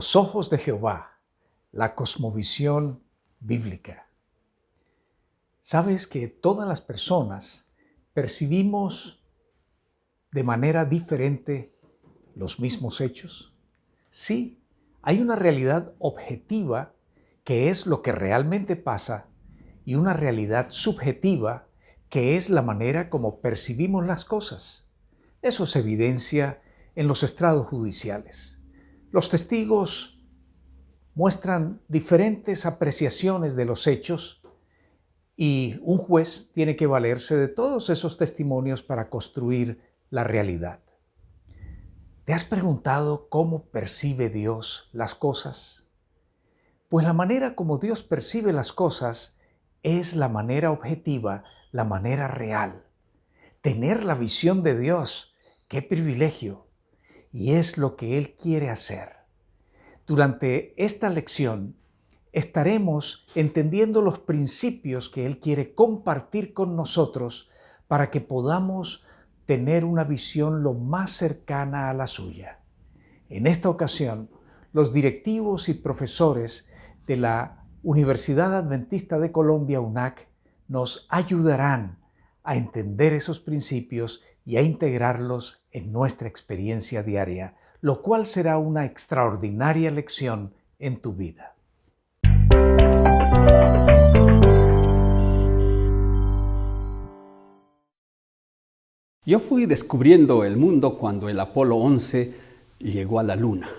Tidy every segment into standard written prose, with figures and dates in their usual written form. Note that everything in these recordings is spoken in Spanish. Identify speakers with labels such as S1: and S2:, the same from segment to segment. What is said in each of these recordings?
S1: Los ojos de Jehová, la cosmovisión bíblica. ¿Sabes que todas las personas percibimos de manera diferente los mismos hechos? Sí, hay una realidad objetiva que es lo que realmente pasa y una realidad subjetiva que es la manera como percibimos las cosas. Eso se evidencia en los estrados judiciales. Los testigos muestran diferentes apreciaciones de los hechos y un juez tiene que valerse de todos esos testimonios para construir la realidad. ¿Te has preguntado cómo percibe Dios las cosas? Pues la manera como Dios percibe las cosas es la manera objetiva, la manera real. Tener la visión de Dios, qué privilegio, y es lo que Él quiere hacer. Durante esta lección estaremos entendiendo los principios que Él quiere compartir con nosotros para que podamos tener una visión lo más cercana a la suya. En esta ocasión, los directivos y profesores de la Universidad Adventista de Colombia, UNAC, nos ayudarán a entender esos principios y a integrarlos en nuestra experiencia diaria, lo cual será una extraordinaria lección en tu vida.
S2: Yo fui descubriendo el mundo cuando el Apolo 11 llegó a la Luna.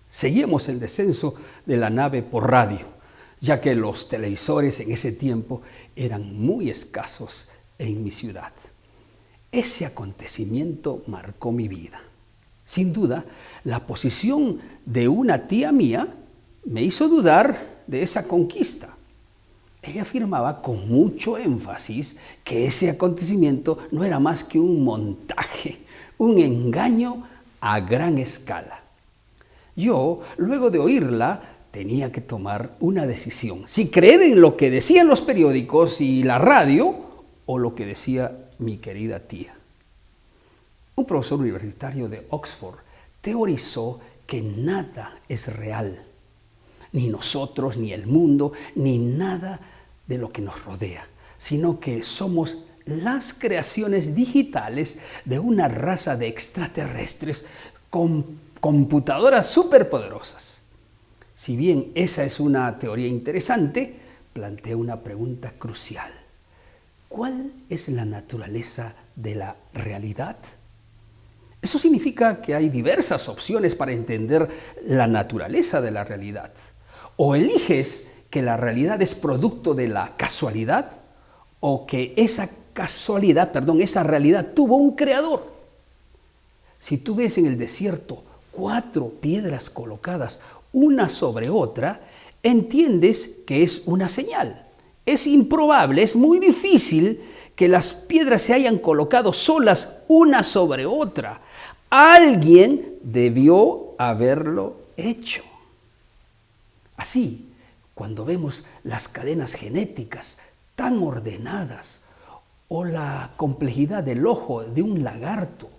S2: Seguíamos el descenso de la nave por radio, ya que los televisores en ese tiempo eran muy escasos en mi ciudad. Ese acontecimiento marcó mi vida. Sin duda, la posición de una tía mía me hizo dudar de esa conquista. Ella afirmaba con mucho énfasis que ese acontecimiento no era más que un montaje, un engaño a gran escala. Yo, luego de oírla, tenía que tomar una decisión: si creer en lo que decían los periódicos y la radio o lo que decía mi querida tía. Un profesor universitario de Oxford teorizó que nada es real, ni nosotros, ni el mundo, ni nada de lo que nos rodea, sino que somos las creaciones digitales de una raza de extraterrestres con computadoras superpoderosas. Si bien esa es una teoría interesante, plantea una pregunta crucial: ¿cuál es la naturaleza de la realidad? Eso significa que hay diversas opciones para entender la naturaleza de la realidad. O eliges que la realidad es producto de la casualidad, o que esa realidad tuvo un creador. Si tú ves en el desierto 4 piedras colocadas una sobre otra, entiendes que es una señal. Es improbable, es muy difícil que las piedras se hayan colocado solas una sobre otra. Alguien debió haberlo hecho. Así, cuando vemos las cadenas genéticas tan ordenadas o la complejidad del ojo de un lagarto,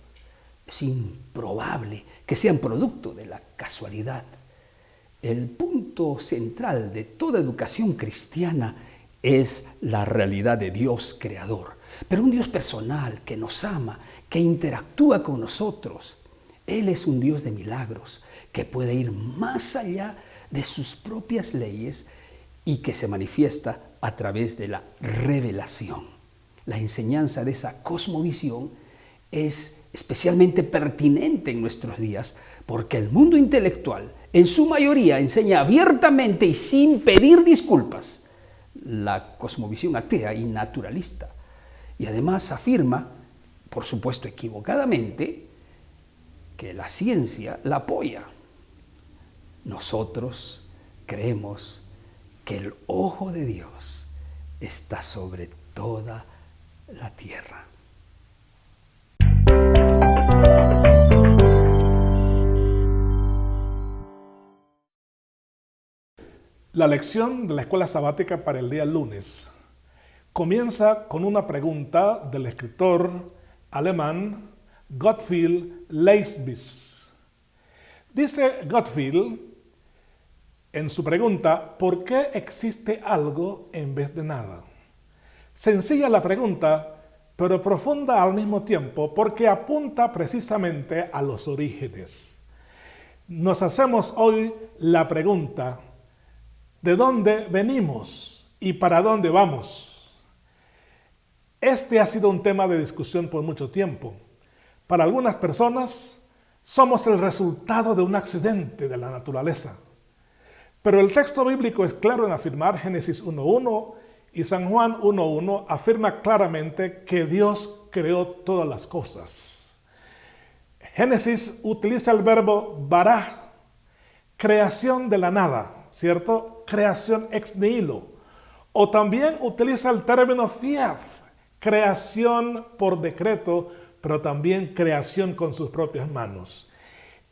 S2: es improbable que sean producto de la casualidad. El punto central de toda educación cristiana es la realidad de Dios creador, pero un Dios personal que nos ama, que interactúa con nosotros. Él es un Dios de milagros, que puede ir más allá de sus propias leyes y que se manifiesta a través de la revelación. La enseñanza de esa cosmovisión es especialmente pertinente en nuestros días porque el mundo intelectual, en su mayoría, enseña abiertamente y sin pedir disculpas la cosmovisión atea y naturalista. Y además afirma, por supuesto equivocadamente, que la ciencia la apoya. Nosotros creemos que el ojo de Dios está sobre toda la tierra.
S3: La lección de la escuela sabática para el día lunes comienza con una pregunta del escritor alemán Gottfried Leibniz. Dice Gottfried en su pregunta, ¿por qué existe algo en vez de nada? Sencilla la pregunta, pero profunda al mismo tiempo, porque apunta precisamente a los orígenes. Nos hacemos hoy la pregunta, ¿de dónde venimos y para dónde vamos? Este ha sido un tema de discusión por mucho tiempo. Para algunas personas, somos el resultado de un accidente de la naturaleza. Pero el texto bíblico es claro en afirmar, Génesis 1:1 y San Juan 1:1 afirma claramente que Dios creó todas las cosas. Génesis utiliza el verbo bará, creación de la nada, ¿cierto? Creación ex nihilo. O también utiliza el término fiat, creación por decreto, pero también creación con sus propias manos.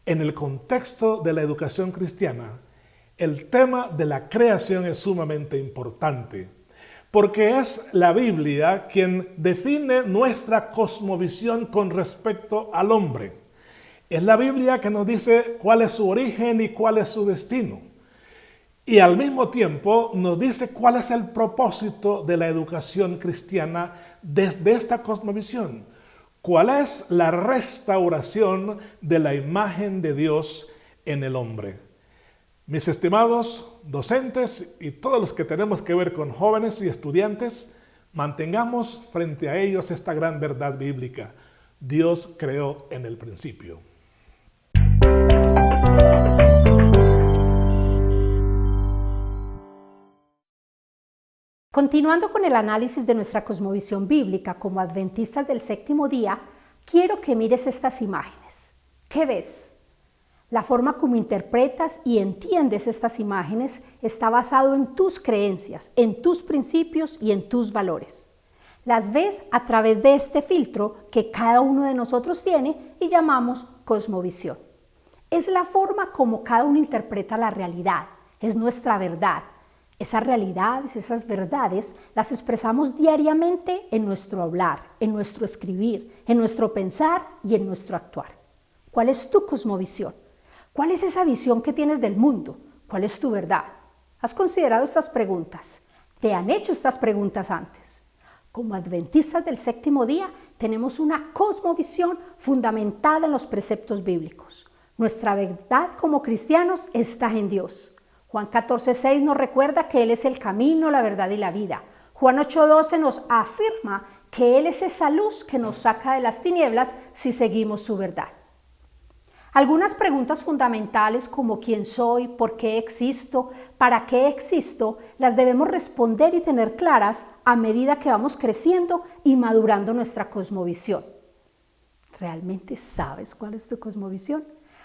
S3: En el contexto de la educación cristiana, el tema de la creación es sumamente importante, porque es la Biblia quien define nuestra cosmovisión con respecto al hombre. Es la Biblia que nos dice cuál es su origen y cuál es su destino. Y al mismo tiempo nos dice cuál es el propósito de la educación cristiana desde esta cosmovisión. ¿Cuál es la restauración de la imagen de Dios en el hombre? Mis estimados docentes y todos los que tenemos que ver con jóvenes y estudiantes, mantengamos frente a ellos esta gran verdad bíblica. Dios creó en el principio.
S4: Continuando con el análisis de nuestra cosmovisión bíblica como adventistas del séptimo día, quiero que mires estas imágenes. ¿Qué ves? La forma como interpretas y entiendes estas imágenes está basado en tus creencias, en tus principios y en tus valores. Las ves a través de este filtro que cada uno de nosotros tiene y llamamos cosmovisión. Es la forma como cada uno interpreta la realidad, es nuestra verdad. Esas realidades, esas verdades, las expresamos diariamente en nuestro hablar, en nuestro escribir, en nuestro pensar y en nuestro actuar. ¿Cuál es tu cosmovisión? ¿Cuál es esa visión que tienes del mundo? ¿Cuál es tu verdad? ¿Has considerado estas preguntas? ¿Te han hecho estas preguntas antes? Como adventistas del séptimo día, tenemos una cosmovisión fundamentada en los preceptos bíblicos. Nuestra verdad como cristianos está en Dios. Juan 14:6 nos recuerda que Él es el camino, la verdad y la vida. Juan 8:12 nos afirma que Él es esa luz que nos saca de las tinieblas si seguimos su verdad. Algunas preguntas fundamentales como quién soy, por qué existo, para qué existo, las debemos responder y tener claras a medida que vamos creciendo y madurando nuestra cosmovisión. ¿Realmente sabes cuál es tu cosmovisión?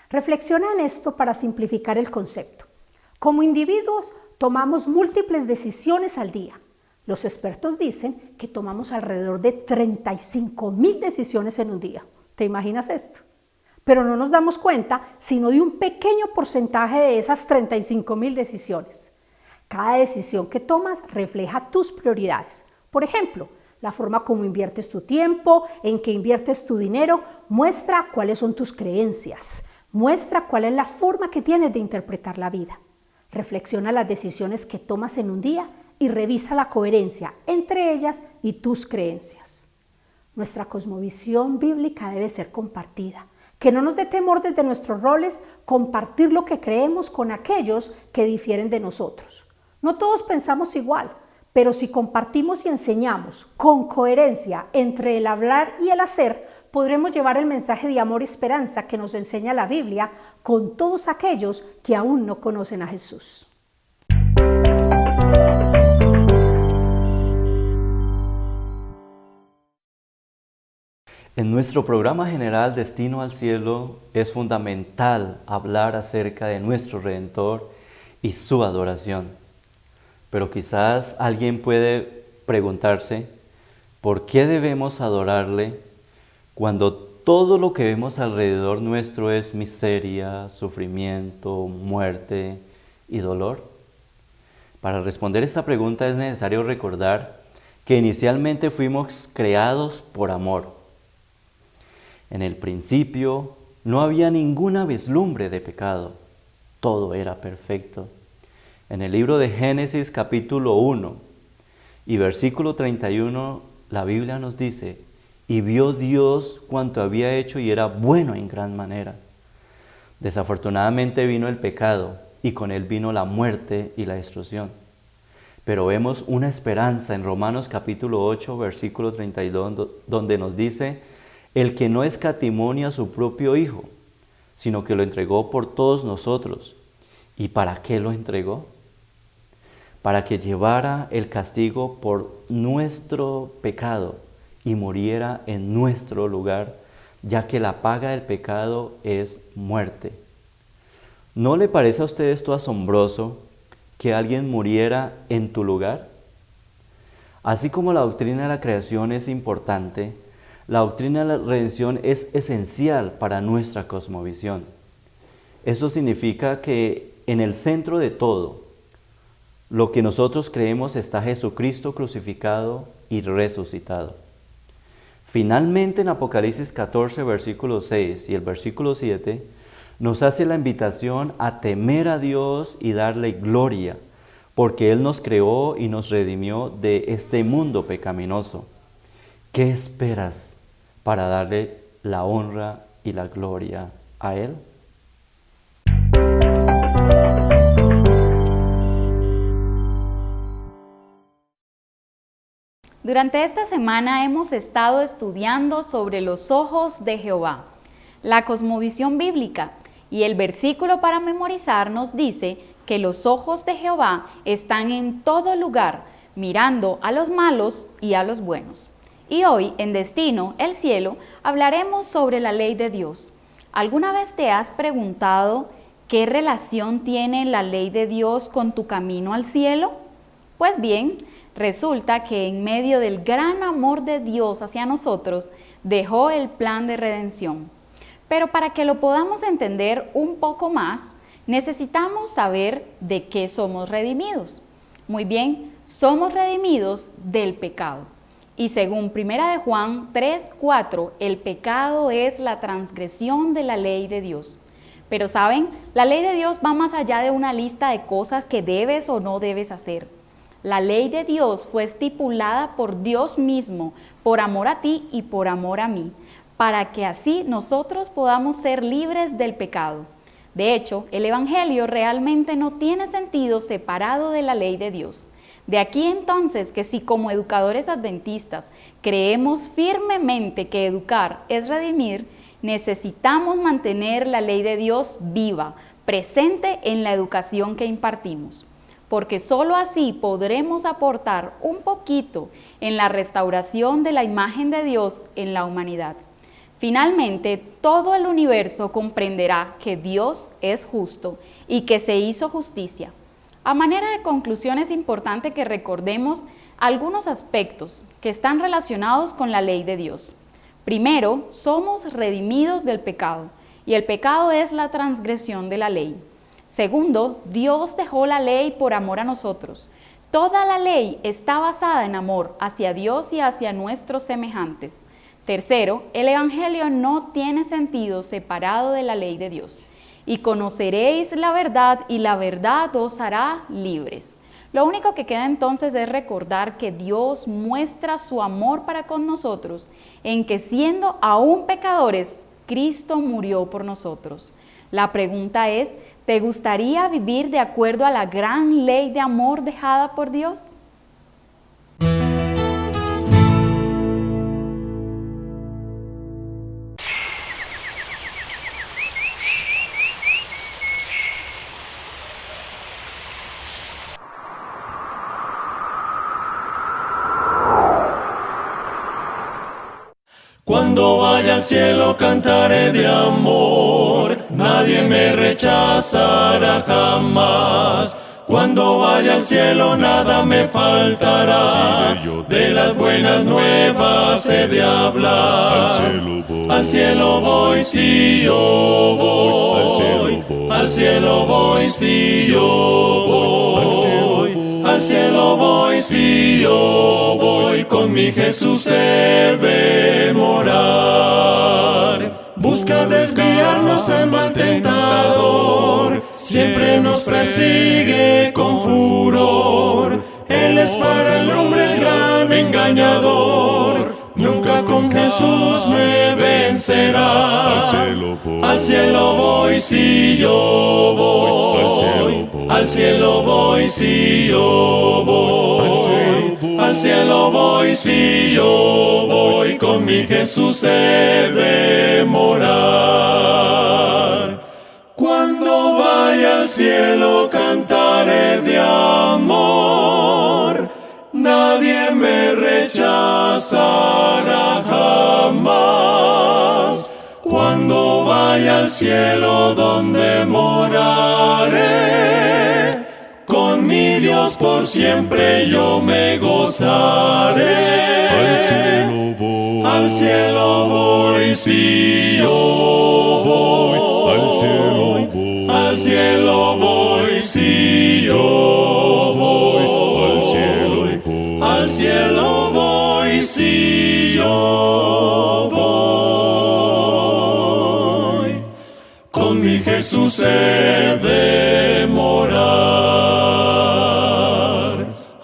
S4: Reflexiona en esto para simplificar el concepto. Como individuos, tomamos múltiples decisiones al día. Los expertos dicen que tomamos alrededor de 35,000 decisiones en un día. ¿Te imaginas esto? Pero no nos damos cuenta sino de un pequeño porcentaje de esas 35,000 decisiones. Cada decisión que tomas refleja tus prioridades. Por ejemplo, la forma como inviertes tu tiempo, en qué inviertes tu dinero, muestra cuáles son tus creencias, muestra cuál es la forma que tienes de interpretar la vida. Reflexiona las decisiones que tomas en un día y revisa la coherencia entre ellas y tus creencias. Nuestra cosmovisión bíblica debe ser compartida. Que no nos dé temor desde nuestros roles compartir lo que creemos con aquellos que difieren de nosotros. No todos pensamos igual, pero si compartimos y enseñamos con coherencia entre el hablar y el hacer, podremos llevar el mensaje de amor y esperanza que nos enseña la Biblia con todos aquellos que aún no conocen a Jesús.
S5: En nuestro programa general Destino al Cielo es fundamental hablar acerca de nuestro Redentor y su adoración. Pero quizás alguien puede preguntarse, ¿por qué debemos adorarle cuando todo lo que vemos alrededor nuestro es miseria, sufrimiento, muerte y dolor? Para responder esta pregunta es necesario recordar que inicialmente fuimos creados por amor. En el principio no había ninguna vislumbre de pecado, todo era perfecto. En el libro de Génesis capítulo 1 y versículo 31, la Biblia nos dice, y vio Dios cuanto había hecho y era bueno en gran manera. Desafortunadamente vino el pecado y con él vino la muerte y la destrucción. Pero vemos una esperanza en Romanos capítulo 8, versículo 32, donde nos dice, el que no escatimó ni a su propio Hijo, sino que lo entregó por todos nosotros. ¿Y para qué lo entregó? Para que llevara el castigo por nuestro pecado y muriera en nuestro lugar, ya que la paga del pecado es muerte. ¿No le parece a usted esto asombroso, que alguien muriera en tu lugar? Así como la doctrina de la creación es importante, la doctrina de la redención es esencial para nuestra cosmovisión. Eso significa que en el centro de todo, lo que nosotros creemos está Jesucristo crucificado y resucitado. Finalmente en Apocalipsis 14, versículo 6 y el versículo 7, nos hace la invitación a temer a Dios y darle gloria, porque Él nos creó y nos redimió de este mundo pecaminoso. ¿Qué esperas para darle la honra y la gloria a Él?
S6: Durante esta semana hemos estado estudiando sobre los ojos de Jehová, la cosmovisión bíblica, y el versículo para memorizar nos dice que los ojos de Jehová están en todo lugar, mirando a los malos y a los buenos. Y hoy, en Destino, el Cielo, hablaremos sobre la ley de Dios. ¿Alguna vez te has preguntado qué relación tiene la ley de Dios con tu camino al cielo? Pues bien, resulta que en medio del gran amor de Dios hacia nosotros, dejó el plan de redención. Pero para que lo podamos entender un poco más, necesitamos saber de qué somos redimidos. Muy bien, somos redimidos del pecado. Y según 1 de Juan 3:4, el pecado es la transgresión de la ley de Dios. Pero ¿saben? La ley de Dios va más allá de una lista de cosas que debes o no debes hacer. La ley de Dios fue estipulada por Dios mismo, por amor a ti y por amor a mí, para que así nosotros podamos ser libres del pecado. De hecho, el Evangelio realmente no tiene sentido separado de la ley de Dios. De aquí entonces que si como educadores adventistas creemos firmemente que educar es redimir, necesitamos mantener la ley de Dios viva, presente en la educación que impartimos, porque sólo así podremos aportar un poquito en la restauración de la imagen de Dios en la humanidad. Finalmente, todo el universo comprenderá que Dios es justo y que se hizo justicia. A manera de conclusión es importante que recordemos algunos aspectos que están relacionados con la ley de Dios. Primero, somos redimidos del pecado, y el pecado es la transgresión de la ley. Segundo, Dios dejó la ley por amor a nosotros. Toda la ley está basada en amor hacia Dios y hacia nuestros semejantes. Tercero, el Evangelio no tiene sentido separado de la ley de Dios. Y conoceréis la verdad y la verdad os hará libres. Lo único que queda entonces es recordar que Dios muestra su amor para con nosotros en que siendo aún pecadores, Cristo murió por nosotros. La pregunta es, ¿te gustaría vivir de acuerdo a la gran ley de amor dejada por Dios?
S7: Cuando vaya al cielo cantaré de amor, nadie me rechazará jamás. Cuando vaya al cielo nada me faltará, de las buenas nuevas he de hablar. Al cielo voy si yo voy, al cielo voy si yo voy. Al cielo voy si yo voy, con mi Jesús he de morar. Busca desviarnos el mal tentador, siempre nos persigue con es para el hombre el gran engañador. Nunca con Jesús me vencerá. Al cielo voy si yo voy. Al cielo voy si yo voy. Al cielo voy si yo voy. Con mi Jesús he de morar. Cuando vaya al cielo cantaré de amor. Nadie me rechazará jamás. Cuando vaya al cielo donde moraré, con mi Dios por siempre yo me gozaré. Al cielo voy si yo voy. Al cielo voy si yo voy. Al cielo voy si yo voy. Con mi Jesús he de morar.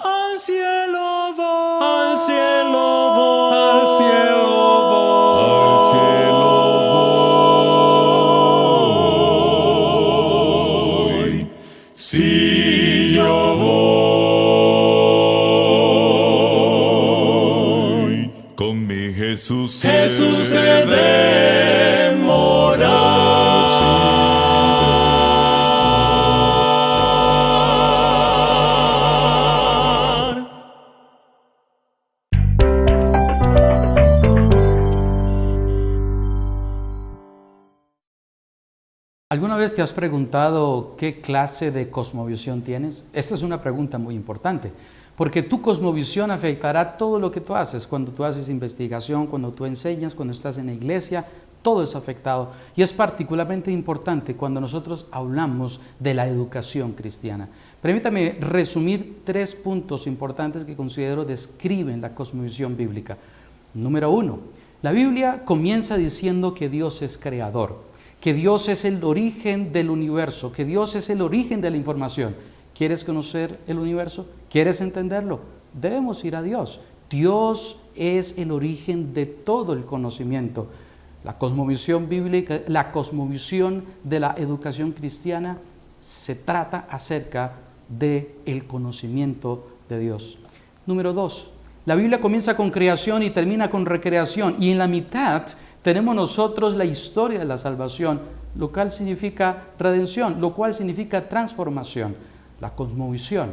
S7: Al cielo voy. Al cielo voy. Al cielo voy. Si yo voy.
S8: Con mi Jesús
S7: he de morar.
S2: ¿Alguna vez te has preguntado qué clase de cosmovisión tienes? Esta es una pregunta muy importante, porque tu cosmovisión afectará todo lo que tú haces. Cuando tú haces investigación, cuando tú enseñas, cuando estás en la iglesia, todo es afectado. Y es particularmente importante cuando nosotros hablamos de la educación cristiana. Permítame resumir 3 puntos importantes que considero describen la cosmovisión bíblica. Número 1, la Biblia comienza diciendo que Dios es creador, que Dios es el origen del universo, que Dios es el origen de la información. ¿Quieres conocer el universo? ¿Quieres entenderlo? Debemos ir a Dios. Dios es el origen de todo el conocimiento. La cosmovisión bíblica, la cosmovisión de la educación cristiana se trata acerca del conocimiento de Dios. Número 2, la Biblia comienza con creación y termina con recreación, y en la mitad tenemos nosotros la historia de la salvación, lo cual significa redención, lo cual significa transformación. La cosmovisión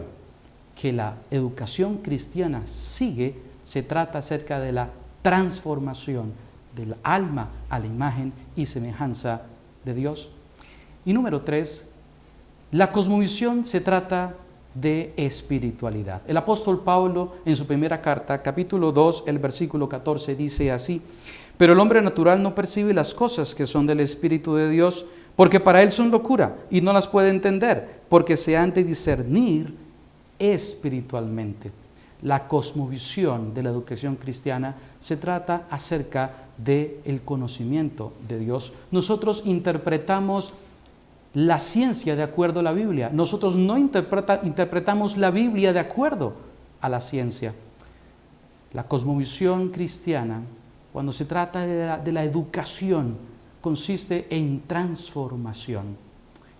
S2: que la educación cristiana sigue se trata acerca de la transformación del alma a la imagen y semejanza de Dios. Y número 3, la cosmovisión se trata de espiritualidad. El apóstol Pablo en su primera carta, capítulo 2, el versículo 14, dice así: pero el hombre natural no percibe las cosas que son del Espíritu de Dios, porque para él son locura y no las puede entender, porque se han de discernir espiritualmente. La cosmovisión de la educación cristiana se trata acerca del conocimiento de Dios. Nosotros interpretamos la ciencia de acuerdo a la Biblia. Nosotros no interpretamos la Biblia de acuerdo a la ciencia. La cosmovisión cristiana, cuando se trata de la educación, consiste en transformación.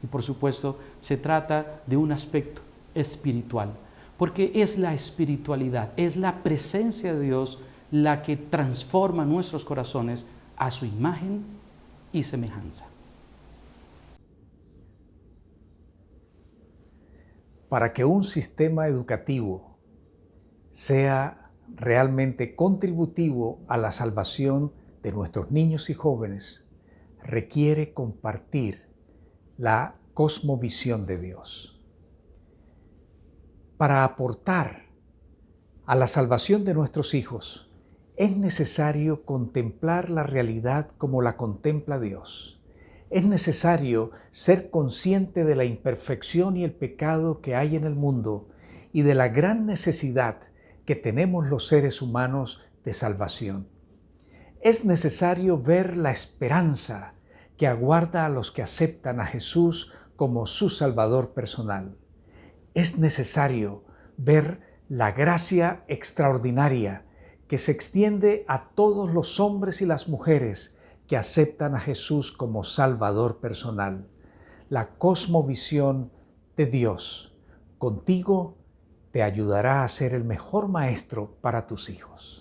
S2: Y por supuesto, se trata de un aspecto espiritual, porque es la espiritualidad, es la presencia de Dios la que transforma nuestros corazones a su imagen y semejanza.
S1: Para que un sistema educativo sea realmente contributivo a la salvación de nuestros niños y jóvenes, requiere compartir la cosmovisión de Dios. Para aportar a la salvación de nuestros hijos, es necesario contemplar la realidad como la contempla Dios. Es necesario ser consciente de la imperfección y el pecado que hay en el mundo y de la gran necesidad que tenemos los seres humanos de salvación. Es necesario ver la esperanza que aguarda a los que aceptan a Jesús como su Salvador personal. Es necesario ver la gracia extraordinaria que se extiende a todos los hombres y las mujeres que aceptan a Jesús como Salvador personal. La cosmovisión de Dios contigo te ayudará a ser el mejor maestro para tus hijos.